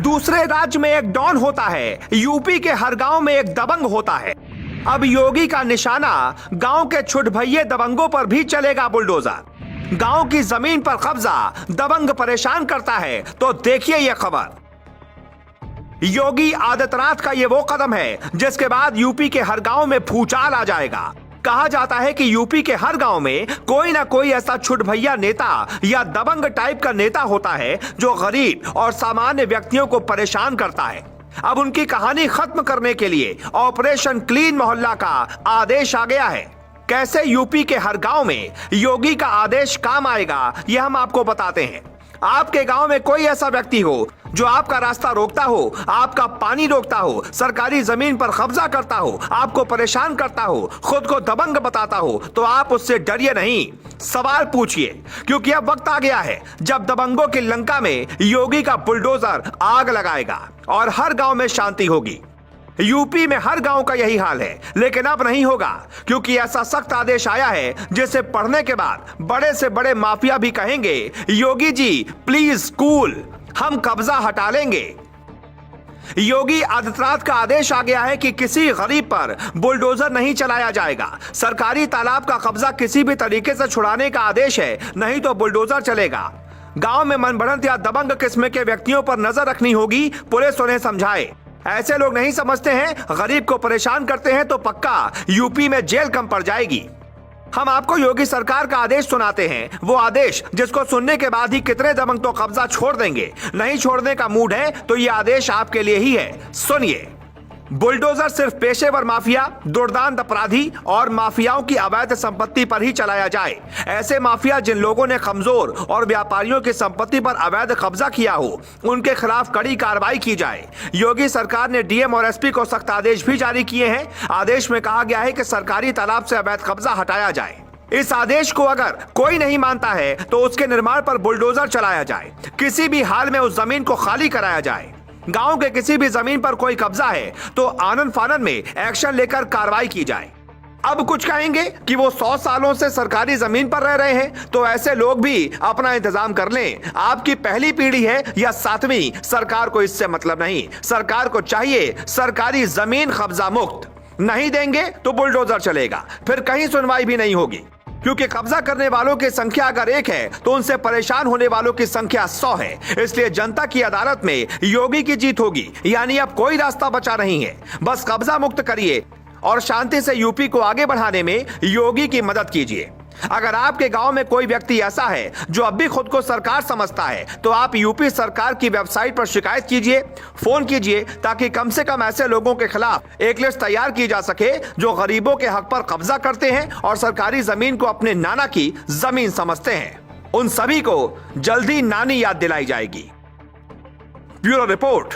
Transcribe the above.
दूसरे राज्य में एक डॉन होता है, यूपी के हर गांव में एक दबंग होता है। अब योगी का निशाना गांव के छुटभइये दबंगों पर भी चलेगा बुलडोजर। गांव की जमीन पर कब्जा दबंग परेशान करता है तो देखिए यह खबर। योगी आदित्यनाथ का यह वो कदम है जिसके बाद यूपी के हर गांव में भूचाल आ जाएगा। कहा जाता है कि यूपी के हर गांव में कोई ना कोई ऐसा छुटभइया नेता या दबंग टाइप का नेता होता है जो गरीब और सामान्य व्यक्तियों को परेशान करता है। अब उनकी कहानी खत्म करने के लिए ऑपरेशन क्लीन मोहल्ला का आदेश आ गया है। कैसे यूपी के हर गांव में योगी का आदेश काम आएगा यह हम आपको बताते हैं। आपके गांव में कोई ऐसा व्यक्ति हो जो आपका रास्ता रोकता हो, आपका पानी रोकता हो, सरकारी जमीन पर कब्जा करता हो, आपको परेशान करता हो, खुद को दबंग बताता हो, तो आप उससे डरिए नहीं, सवाल पूछिए। क्योंकि अब वक्त आ गया है जब दबंगों की लंका में योगी का बुलडोजर आग लगाएगा और हर गांव में शांति होगी। यूपी में हर गांव का यही हाल है, लेकिन अब नहीं होगा क्योंकि ऐसा सख्त आदेश आया है जिसे पढ़ने के बाद बड़े से बड़े माफिया भी कहेंगे, योगी जी प्लीज कूल, हम कब्जा हटा लेंगे। योगी आदित्यनाथ का आदेश आ गया है कि किसी गरीब पर बुलडोजर नहीं चलाया जाएगा। सरकारी तालाब का कब्जा किसी भी तरीके से छुड़ाने का आदेश है, नहीं तो बुलडोजर चलेगा। गांव में मनगढ़ंत या दबंग किस्म के व्यक्तियों पर नजर रखनी होगी, पुलिस उन्हें समझाए। ऐसे लोग नहीं समझते हैं, गरीब को परेशान करते हैं तो पक्का यूपी में जेल कम पड़ जाएगी। हम आपको योगी सरकार का आदेश सुनाते हैं, वो आदेश जिसको सुनने के बाद ही कितने दबंग तो कब्जा छोड़ देंगे। नहीं छोड़ने का मूड है तो ये आदेश आपके लिए ही है, सुनिए। बुलडोजर सिर्फ पेशेवर माफिया, दुर्दांत अपराधी और माफियाओं की अवैध संपत्ति पर ही चलाया जाए। ऐसे माफिया जिन लोगों ने कमजोर और व्यापारियों की संपत्ति पर अवैध कब्जा किया हो, उनके खिलाफ कड़ी कार्रवाई की जाए। योगी सरकार ने डीएम और एसपी को सख्त आदेश भी जारी किए हैं। आदेश में कहा गया है कि सरकारी तालाब से अवैध कब्जा हटाया जाए। इस आदेश को अगर कोई नहीं मानता है तो उसके निर्माण पर बुलडोजर चलाया जाए। किसी भी हाल में उस जमीन को खाली कराया जाए। गांव के किसी भी जमीन पर कोई कब्जा है तो आनन फानन में एक्शन लेकर कार्रवाई की जाए। अब कुछ कहेंगे कि वो 100 सालों से सरकारी जमीन पर रह रहे हैं, तो ऐसे लोग भी अपना इंतजाम कर लें। आपकी पहली पीढ़ी है या 7वीं, सरकार को इससे मतलब नहीं। सरकार को चाहिए सरकारी जमीन कब्जा मुक्त। नहीं देंगे तो बुलडोजर चलेगा, फिर कहीं सुनवाई भी नहीं होगी। क्योंकि कब्जा करने वालों की संख्या अगर 1 है तो उनसे परेशान होने वालों की संख्या 100 है। इसलिए जनता की अदालत में योगी की जीत होगी। यानी अब कोई रास्ता बचा नहीं है, बस कब्जा मुक्त करिए और शांति से यूपी को आगे बढ़ाने में योगी की मदद कीजिए। अगर आपके गांव में कोई व्यक्ति ऐसा है जो अब भी खुद को सरकार समझता है तो आप यूपी सरकार की वेबसाइट पर शिकायत कीजिए, फोन कीजिए, ताकि कम से कम ऐसे लोगों के खिलाफ एक लिस्ट तैयार की जा सके जो गरीबों के हक पर कब्जा करते हैं और सरकारी जमीन को अपने नाना की जमीन समझते हैं। उन सभी को जल्दी नानी याद दिलाई जाएगी। Bureau report.